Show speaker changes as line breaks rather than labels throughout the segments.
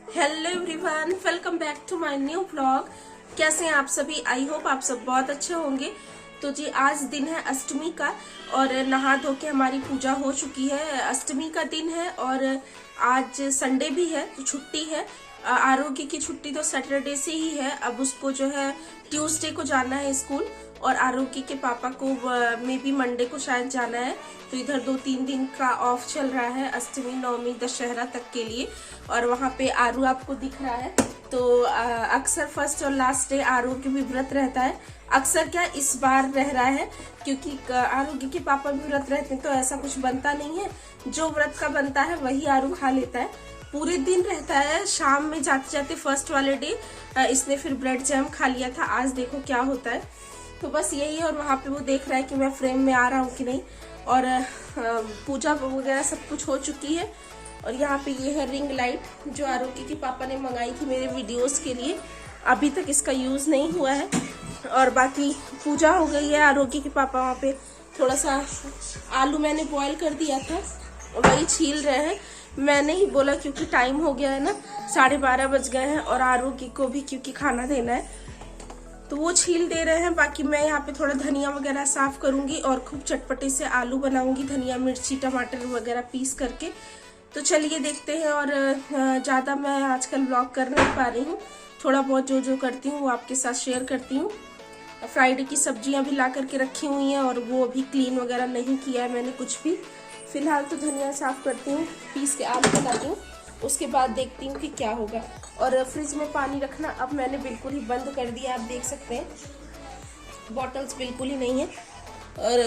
Hello everyone, welcome back to my new vlog. कैसे हैं आप सभी? आई होप आप सब बहुत अच्छे होंगे। तो जी आज दिन है अष्टमी का और नहा धो के हमारी पूजा हो चुकी है। अष्टमी का दिन है और आज संडे भी है तो छुट्टी है। आरोग्य की छुट्टी तो सैटरडे से ही है। अब उसको जो है ट्यूसडे को जाना है स्कूल और आरोग्य के पापा को मे बी मंडे को शायद जाना है। तो इधर 2-3 दिन का ऑफ चल रहा है अष्टमी नवमी दशहरा तक के लिए। और वहाँ पे आरू आपको दिख रहा है। तो अक्सर फर्स्ट और लास्ट डे आरोग्य भी व्रत रहता है। अक्सर क्या इस बार रह रहा है क्योंकि आरोग्य के पापा भी व्रत रहते हैं तो ऐसा कुछ बनता नहीं है। जो व्रत का बनता है वही आरू खा लेता है। पूरे दिन रहता है। शाम में जाते जाते फर्स्ट वाले डे इसने फिर ब्रेड जैम खा लिया था। आज देखो क्या होता है। तो बस यही है। और वहाँ पे वो देख रहा है कि मैं फ्रेम में आ रहा हूँ कि नहीं। और पूजा वगैरह सब कुछ हो चुकी है। और यहाँ पे ये है रिंग लाइट जो आरोग्य के पापा ने मंगाई थी मेरे वीडियोस के लिए। अभी तक इसका यूज़ नहीं हुआ है। और बाकी पूजा हो गई है। आरोग्य के पापा वहाँ पे थोड़ा सा आलू मैंने बॉईल कर दिया था वही छील रहे हैं। मैंने ही बोला क्योंकि टाइम हो गया है ना, 12:30 बज गए हैं और आरोग्य को भी क्योंकि खाना देना है तो वो छील दे रहे हैं। बाकी मैं यहाँ पे थोड़ा धनिया वगैरह साफ करूंगी और खूब चटपटे से आलू बनाऊंगी, धनिया मिर्ची टमाटर वगैरह पीस करके। तो चलिए देखते हैं। और ज़्यादा मैं आजकल व्लॉग कर नहीं पा रही हूँ। थोड़ा बहुत जो करती हूँ वो आपके साथ शेयर करती हूँ। फ्राइडे की सब्जियाँ भी ला करके रखी हुई हैं और वो अभी क्लीन वगैरह नहीं किया है मैंने कुछ भी। फिलहाल तो धनिया साफ करती हूँ, पीस के आलू बनाती हूँ, उसके बाद देखती हूँ कि क्या होगा। और फ्रिज में पानी रखना अब मैंने बिल्कुल ही बंद कर दिया। आप देख सकते हैं बॉटल्स बिल्कुल ही नहीं है। और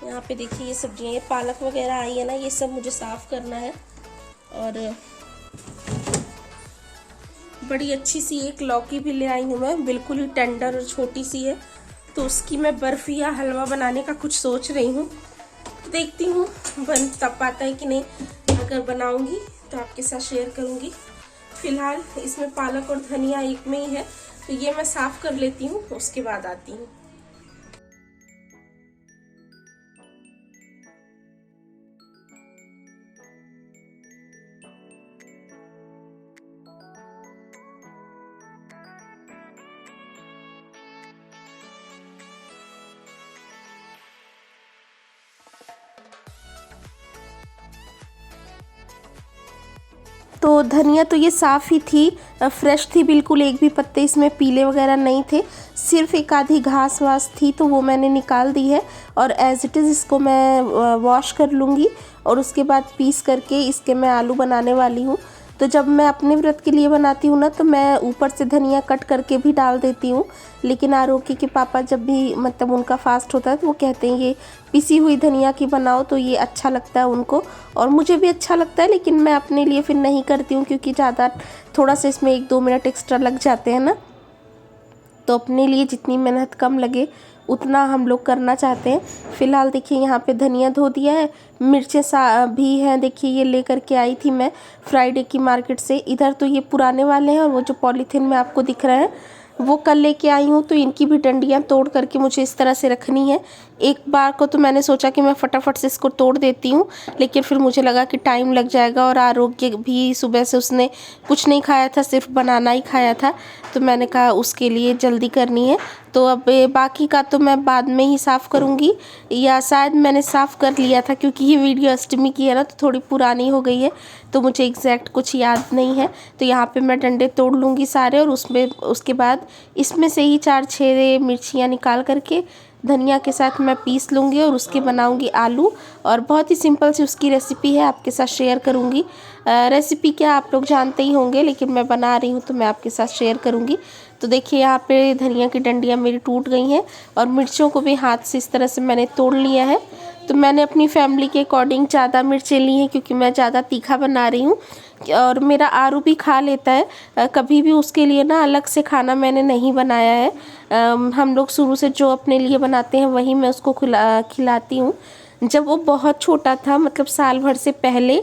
यहाँ पे देखिए ये सब्जियाँ, ये पालक वगैरह आई है ना, ये सब मुझे साफ करना है। और बड़ी अच्छी सी एक लौकी भी ले आई हूँ मैं, बिल्कुल ही टेंडर और छोटी सी है। तो उसकी मैं बर्फी या हलवा बनाने का कुछ सोच रही हूँ। देखती हूँ बन तब पाता है कि नहीं। अगर बनाऊंगी तो आपके साथ शेयर करूँगी। फिलहाल इसमें पालक और धनिया एक में ही है तो ये मैं साफ कर लेती हूँ, उसके बाद आती हूँ। तो धनिया तो ये साफ़ ही थी, फ्रेश थी बिल्कुल, एक भी पत्ते इसमें पीले वगैरह नहीं थे। सिर्फ एक आधी घास वास थी तो वो मैंने निकाल दी है। और एज इट इज़ इसको मैं वॉश कर लूँगी और उसके बाद पीस करके इसके मैं आलू बनाने वाली हूँ। तो जब मैं अपने व्रत के लिए बनाती हूँ ना तो मैं ऊपर से धनिया कट करके भी डाल देती हूँ। लेकिन आरोग्य के पापा जब भी मतलब उनका फास्ट होता है तो वो कहते हैं ये पिसी हुई धनिया की बनाओ तो ये अच्छा लगता है उनको और मुझे भी अच्छा लगता है। लेकिन मैं अपने लिए फिर नहीं करती हूँ क्योंकि ज़्यादा थोड़ा सा इसमें 1-2 मिनट एक्स्ट्रा लग जाते हैं ना। तो अपने लिए जितनी मेहनत कम लगे उतना हम लोग करना चाहते हैं। फ़िलहाल देखिए यहाँ पे धनिया धो दिया है, मिर्चें भी हैं। देखिए ये लेकर के आई थी मैं फ्राइडे की मार्केट से। इधर तो ये पुराने वाले हैं और वो जो पॉलीथीन में आपको दिख रहे हैं वो कल लेके आई हूँ। तो इनकी भी डंडियाँ तोड़ करके मुझे इस तरह से रखनी है। एक बार को तो मैंने सोचा कि मैं फटाफट से इसको तोड़ देती हूँ, लेकिन फिर मुझे लगा कि टाइम लग जाएगा और आरोग्य भी सुबह से उसने कुछ नहीं खाया था, सिर्फ बनाना ही खाया था। तो मैंने कहा उसके लिए जल्दी करनी है। तो अब बाकी का तो मैं बाद में ही साफ़ करूँगी, या शायद मैंने साफ़ कर लिया था क्योंकि ये वीडियो अष्टमी की है ना तो थोड़ी पुरानी हो गई है तो मुझे एग्जैक्ट कुछ याद नहीं है। तो यहाँ पे मैं डंडे तोड़ लूँगी सारे और उसमें उसके बाद इसमें से ही 4-6 मिर्चियाँ निकाल करके धनिया के साथ मैं पीस लूँगी और उसके बनाऊँगी आलू। और बहुत ही सिंपल सी उसकी रेसिपी है, आपके साथ शेयर करूँगी। रेसिपी क्या आप लोग जानते ही होंगे लेकिन मैं बना रही हूँ तो मैं आपके साथ शेयर करूँगी। तो देखिए यहाँ पे धनिया की डंडियाँ मेरी टूट गई हैं और मिर्चों को भी हाथ से इस तरह से मैंने तोड़ लिया है। तो मैंने अपनी फैमिली के अकॉर्डिंग ज़्यादा मिर्चें ली हैं क्योंकि मैं ज़्यादा तीखा बना रही हूँ और मेरा आरू भी खा लेता है। कभी भी उसके लिए ना अलग से खाना मैंने नहीं बनाया है। हम लोग शुरू से जो अपने लिए बनाते हैं वही मैं उसको खिलाती हूँ। जब वो बहुत छोटा था मतलब साल भर से पहले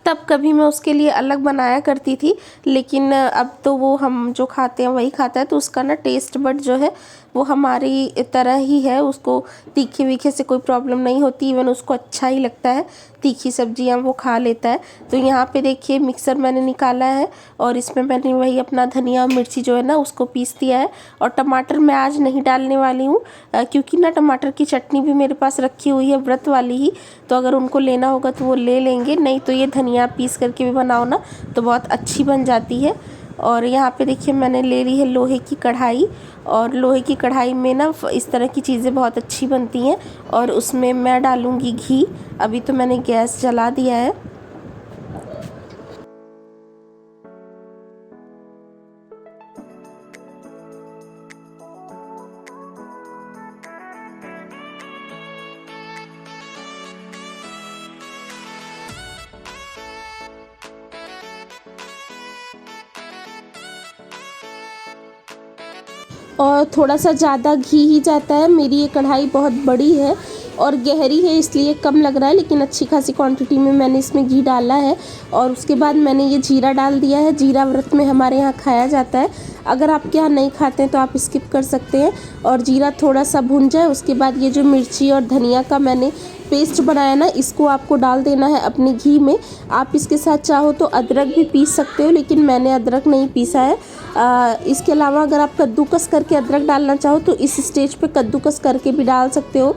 तब कभी मैं उसके लिए अलग बनाया करती थी, लेकिन अब तो वो हम जो खाते हैं वही खाता है। तो उसका ना टेस्ट बड जो है वो हमारी तरह ही है, उसको तीखे वीखे से कोई प्रॉब्लम नहीं होती, इवन उसको अच्छा ही लगता है। तीखी सब्जियां वो खा लेता है। तो यहाँ पे देखिए मिक्सर मैंने निकाला है और इसमें मैंने वही अपना धनिया और मिर्ची जो है ना उसको पीस दिया है। और टमाटर मैं आज नहीं डालने वाली हूँ क्योंकि ना टमाटर की चटनी भी मेरे पास रखी हुई है व्रत वाली ही, तो अगर उनको लेना होगा तो वो ले लेंगे, नहीं तो ये धनिया पीस करके भी बनाओ ना तो बहुत अच्छी बन जाती है। और यहाँ पे देखिए मैंने ले ली है लोहे की कढ़ाई, और लोहे की कढ़ाई में ना इस तरह की चीज़ें बहुत अच्छी बनती हैं। और उसमें मैं डालूँगी घी। अभी तो मैंने गैस जला दिया है। और थोड़ा सा ज़्यादा घी ही जाता है। मेरी ये कढ़ाई बहुत बड़ी है और गहरी है इसलिए कम लग रहा है, लेकिन अच्छी खासी क्वांटिटी में मैंने इसमें घी डाला है। और उसके बाद मैंने ये जीरा डाल दिया है। जीरा व्रत में हमारे यहाँ खाया जाता है, अगर आपके यहाँ नहीं खाते हैं तो आप स्किप कर सकते हैं। और जीरा थोड़ा सा भुन जाए उसके बाद ये जो मिर्ची और धनिया का मैंने पेस्ट बनाया ना इसको आपको डाल देना है अपने घी में। आप इसके साथ चाहो तो अदरक भी पीस सकते हो, लेकिन मैंने अदरक नहीं पीसा है। इसके अलावा अगर आप कद्दूकस करके अदरक डालना चाहो तो इस स्टेज पे कद्दूकस करके भी डाल सकते हो।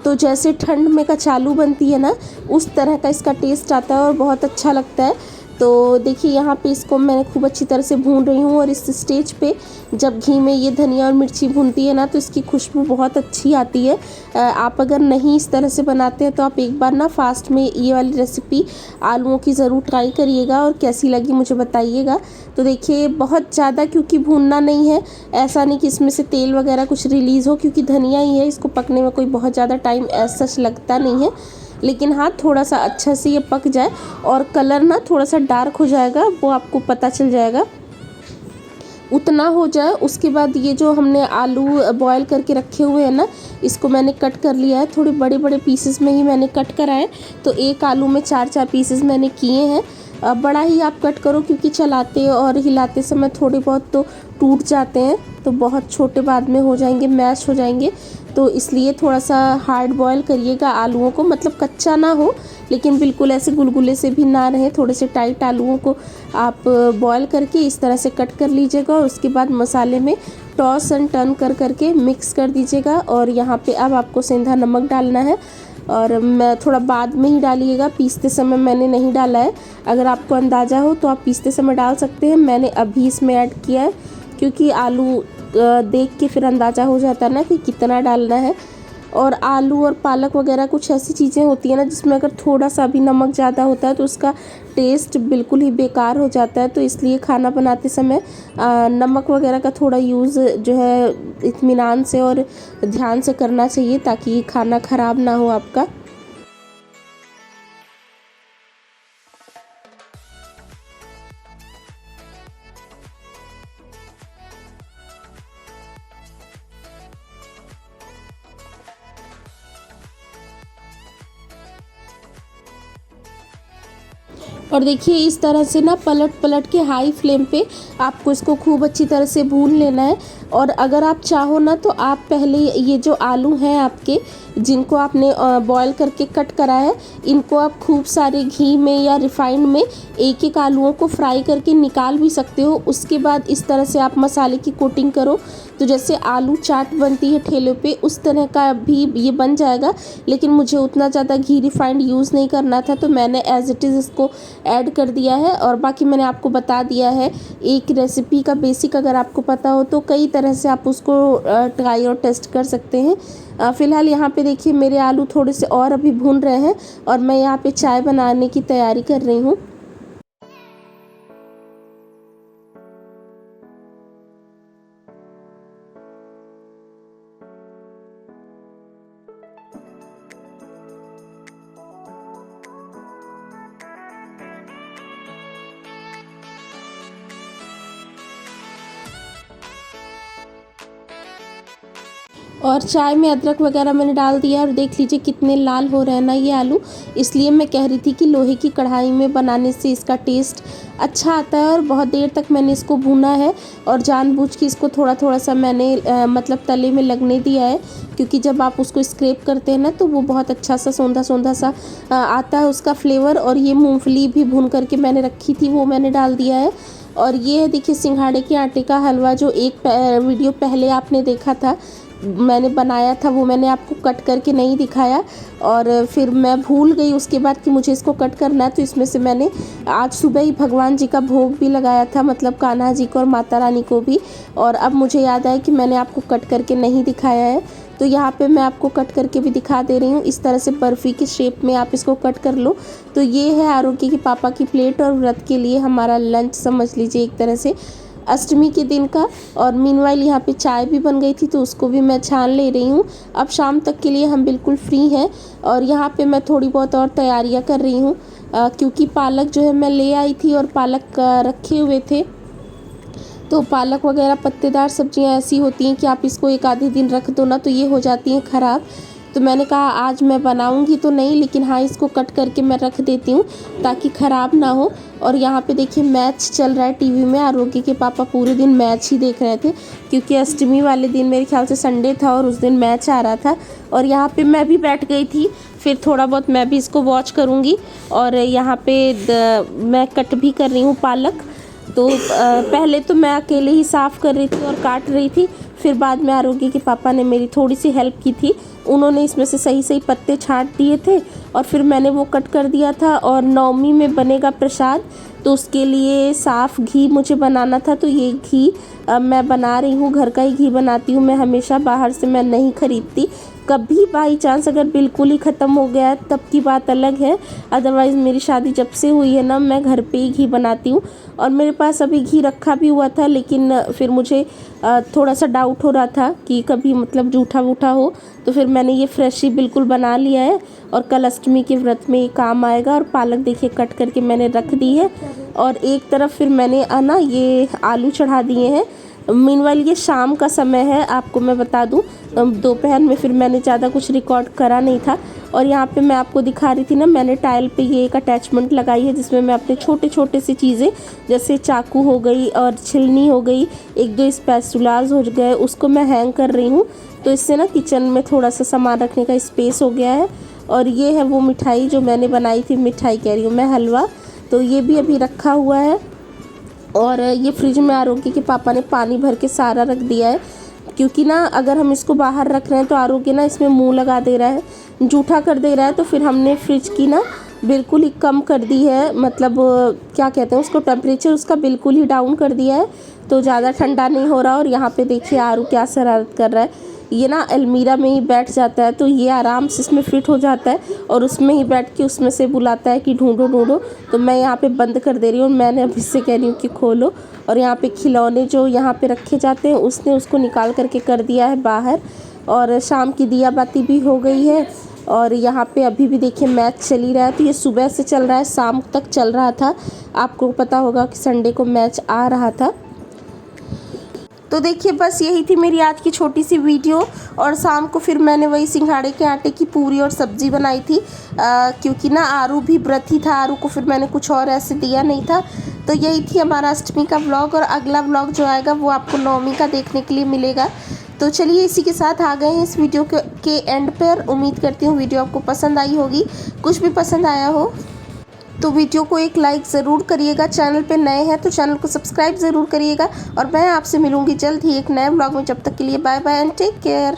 तो जैसे ठंड में कचालू बनती है ना उस तरह का इसका टेस्ट आता है और बहुत अच्छा लगता है। तो देखिए यहाँ पे इसको मैंने खूब अच्छी तरह से भून रही हूँ। और इस स्टेज पे जब घी में ये धनिया और मिर्ची भूनती है ना तो इसकी खुशबू बहुत अच्छी आती है। आप अगर नहीं इस तरह से बनाते हैं तो आप एक बार ना फास्ट में ये वाली रेसिपी आलूओं की ज़रूर ट्राई करिएगा और कैसी लगी मुझे बताइएगा। तो देखिए बहुत ज़्यादा क्योंकि भूनना नहीं है, ऐसा नहीं कि इसमें से तेल वगैरह कुछ रिलीज़ हो, क्योंकि धनिया ही है, इसको पकने में कोई बहुत ज़्यादा टाइम ऐसा सच लगता नहीं है। लेकिन हाँ थोड़ा सा अच्छा से ये पक जाए और कलर ना थोड़ा सा डार्क हो जाएगा, वो आपको पता चल जाएगा, उतना हो जाए। उसके बाद ये जो हमने आलू बॉयल करके रखे हुए हैं ना इसको मैंने कट कर लिया है। थोड़े बड़े बड़े पीसेस में ही मैंने कट करा है। तो एक आलू में 4-4 पीसेस मैंने किए हैं। बड़ा ही आप कट करो क्योंकि चलाते और हिलाते समय थोड़े बहुत तो टूट जाते हैं, तो बहुत छोटे बाद में हो जाएंगे, मैश हो जाएंगे। तो इसलिए थोड़ा सा हार्ड बॉयल करिएगा आलूओं को, मतलब कच्चा ना हो लेकिन बिल्कुल ऐसे गुलगुले से भी ना रहे, थोड़े से टाइट आलूओं को आप बॉयल करके इस तरह से कट कर लीजिएगा। और उसके बाद मसाले में टॉस एंड टर्न कर करके मिक्स कर दीजिएगा। और यहाँ पे अब आपको सेंधा नमक डालना है, और मैं थोड़ा बाद में ही डालिएगा, पीसते समय मैंने नहीं डाला है। अगर आपको अंदाज़ा हो तो आप पीसते समय डाल सकते हैं, मैंने अभी इसमें ऐड किया है क्योंकि आलू देख के फिर अंदाज़ा हो जाता है ना कि कितना डालना है। और आलू और पालक वगैरह कुछ ऐसी चीज़ें होती हैं ना जिसमें अगर थोड़ा सा भी नमक ज़्यादा होता है तो उसका टेस्ट बिल्कुल ही बेकार हो जाता है। तो इसलिए खाना बनाते समय नमक वगैरह का थोड़ा यूज़ जो है इत्मीनान से और ध्यान से करना चाहिए ताकि खाना ख़राब ना हो आपका। और देखिए इस तरह से ना पलट पलट के हाई फ्लेम पे आपको इसको खूब अच्छी तरह से भून लेना है। और अगर आप चाहो ना तो आप पहले ये जो आलू हैं आपके जिनको आपने बॉईल करके कट करा है इनको आप खूब सारे घी में या रिफाइंड में एक एक आलूओं को फ्राई करके निकाल भी सकते हो। उसके बाद इस तरह से आप मसाले की कोटिंग करो तो जैसे आलू चाट बनती है ठेले पे उस तरह का भी ये बन जाएगा। लेकिन मुझे उतना ज़्यादा घी रिफाइंड यूज़ नहीं करना था तो मैंने एज इट इज़ इसको ऐड कर दिया है। और बाकी मैंने आपको बता दिया है एक रेसिपी का बेसिक, अगर आपको पता हो तो कई तरह से आप उसको ट्राई और टेस्ट कर सकते हैं। फ़िलहाल यहाँ पे देखिए मेरे आलू थोड़े से और अभी भून रहे हैं और मैं यहाँ पे चाय बनाने की तैयारी कर रही हूँ। और चाय में अदरक वगैरह मैंने डाल दिया और देख लीजिए कितने लाल हो रहे हैं ना ये आलू। इसलिए मैं कह रही थी कि लोहे की कढ़ाई में बनाने से इसका टेस्ट अच्छा आता है। और बहुत देर तक मैंने इसको भूना है और जानबूझ के इसको थोड़ा थोड़ा सा मैंने मतलब तले में लगने दिया है, क्योंकि जब आप उसको स्क्रैप करते हैं ना तो वो बहुत अच्छा सा सौंधा सौंधा सा आता है उसका फ्लेवर। और ये मूंगफली भी भून करके मैंने रखी थी, वो मैंने डाल दिया है। और ये है देखिए सिंघाड़े के आटे का हलवा, जो एक वीडियो पहले आपने देखा था मैंने बनाया था, वो मैंने आपको कट करके नहीं दिखाया और फिर मैं भूल गई उसके बाद कि मुझे इसको कट करना है। तो इसमें से मैंने आज सुबह ही भगवान जी का भोग भी लगाया था, मतलब कान्हा जी को और माता रानी को भी। और अब मुझे याद आया कि मैंने आपको कट करके नहीं दिखाया है, तो यहाँ पे मैं आपको कट करके भी दिखा दे रही हूँ। इस तरह से बर्फ़ी की शेप में आप इसको कट कर लो। तो ये है आरोग्य के पापा की प्लेट और व्रत के लिए हमारा लंच समझ लीजिए एक तरह से, अष्टमी के दिन का। और मीनवाइल यहाँ पे चाय भी बन गई थी तो उसको भी मैं छान ले रही हूँ। अब शाम तक के लिए हम बिल्कुल फ्री हैं और यहाँ पे मैं थोड़ी बहुत और तैयारियाँ कर रही हूँ, क्योंकि पालक जो है मैं ले आई थी और पालक रखे हुए थे। तो पालक वगैरह पत्तेदार सब्जियां ऐसी होती हैं कि आप इसको एक आधे दिन रख दो ना तो ये हो जाती हैं ख़राब। तो मैंने कहा आज मैं बनाऊंगी तो नहीं, लेकिन हाँ इसको कट करके मैं रख देती हूँ ताकि ख़राब ना हो। और यहाँ पे देखिए मैच चल रहा है टीवी में, आरोग्य के पापा पूरे दिन मैच ही देख रहे थे, क्योंकि अष्टमी वाले दिन मेरे ख्याल से संडे था और उस दिन मैच आ रहा था। और यहाँ पे मैं भी बैठ गई थी, फिर थोड़ा बहुत मैं भी इसको वॉच करूँगी। और यहाँ पे मैं कट भी कर रही हूँ पालक। तो पहले तो मैं अकेले ही साफ़ कर रही थी और काट रही थी, फिर बाद में आरोग्य के पापा ने मेरी थोड़ी सी हेल्प की थी। उन्होंने इसमें से सही सही पत्ते छांट दिए थे और फिर मैंने वो कट कर दिया था। और नवमी में बनेगा प्रसाद, तो उसके लिए साफ़ घी मुझे बनाना था। तो ये घी मैं बना रही हूँ, घर का ही घी बनाती हूँ मैं, हमेशा बाहर से मैं नहीं ख़रीदती। कभी बाई चांस अगर बिल्कुल ही ख़त्म हो गया है तब की बात अलग है, अदरवाइज़ मेरी शादी जब से हुई है ना मैं घर पे ही घी बनाती हूँ। और मेरे पास अभी घी रखा भी हुआ था, लेकिन फिर मुझे थोड़ा सा डाउट हो रहा था कि कभी मतलब जूठा वूठा हो, तो फिर मैंने ये फ्रेश ही बिल्कुल बना लिया है और कल अष्टमी के व्रत में ये काम आएगा। और पालक देखिए कट करके मैंने रख दी है और एक तरफ फिर मैंने ना ये आलू चढ़ा दिए हैं। मीनवाइल ये शाम का समय है, आपको मैं बता दूं, दोपहर में फिर मैंने ज़्यादा कुछ रिकॉर्ड करा नहीं था। और यहाँ पे मैं आपको दिखा रही थी ना, मैंने टाइल पे ये एक अटैचमेंट लगाई है जिसमें मैं अपने छोटे छोटे सी चीज़ें जैसे चाकू हो गई और छिलनी हो गई, एक दो स्पैचुलास हो गए, उसको मैं हैंग कर रही हूँ। तो इससे ना किचन में थोड़ा सा सामान रखने का स्पेस हो गया है। और ये है वो मिठाई जो मैंने बनाई थी, मिठाई कह रही हूँ मैं, हलवा, तो ये भी अभी रखा हुआ है। और ये फ्रिज में आरोग्य के पापा ने पानी भर के सारा रख दिया है, क्योंकि ना अगर हम इसको बाहर रख रहे हैं तो आरोग्य ना इसमें मुंह लगा दे रहा है, जूठा कर दे रहा है। तो फिर हमने फ्रिज की ना बिल्कुल ही कम कर दी है, मतलब क्या कहते हैं उसको, टेम्परेचर उसका बिल्कुल ही डाउन कर दिया है, तो ज़्यादा ठंडा नहीं हो रहा। और यहाँ पे देखिए आरू क्या शरारत कर रहा है, ये ना अलमीरा में ही बैठ जाता है तो ये आराम से इसमें फिट हो जाता है और उसमें ही बैठ के उसमें से बुलाता है कि ढूंढो ढूंढो। तो मैं यहाँ पे बंद कर दे रही हूँ, मैंने अभी से कह रही हूँ कि खोलो। और यहाँ पे खिलौने जो यहाँ पे रखे जाते हैं उसने उसको निकाल करके कर दिया है बाहर। और शाम की दिया बाती भी हो गई है। और यहाँ पे अभी भी देखिए मैच चल ही रहा है, तो ये सुबह से चल रहा है, शाम तक चल रहा था। आपको पता होगा कि संडे को मैच आ रहा था। तो देखिए बस यही थी मेरी आज की छोटी सी वीडियो। और शाम को फिर मैंने वही सिंघाड़े के आटे की पूरी और सब्ज़ी बनाई थी, क्योंकि ना आरू भी व्रती था, आरू को फिर मैंने कुछ और ऐसे दिया नहीं था। तो यही थी हमारा अष्टमी का व्लॉग, और अगला व्लॉग जो आएगा वो आपको नवमी का देखने के लिए मिलेगा। तो चलिए इसी के साथ आ गए हैं इस वीडियो के एंड पर। उम्मीद करती हूँ वीडियो आपको पसंद आई होगी। कुछ भी पसंद आया हो तो वीडियो को एक लाइक ज़रूर करिएगा। चैनल पे नए हैं तो चैनल को सब्सक्राइब ज़रूर करिएगा। और मैं आपसे मिलूँगी जल्द ही एक नए व्लॉग में। जब तक के लिए bye bye and take care.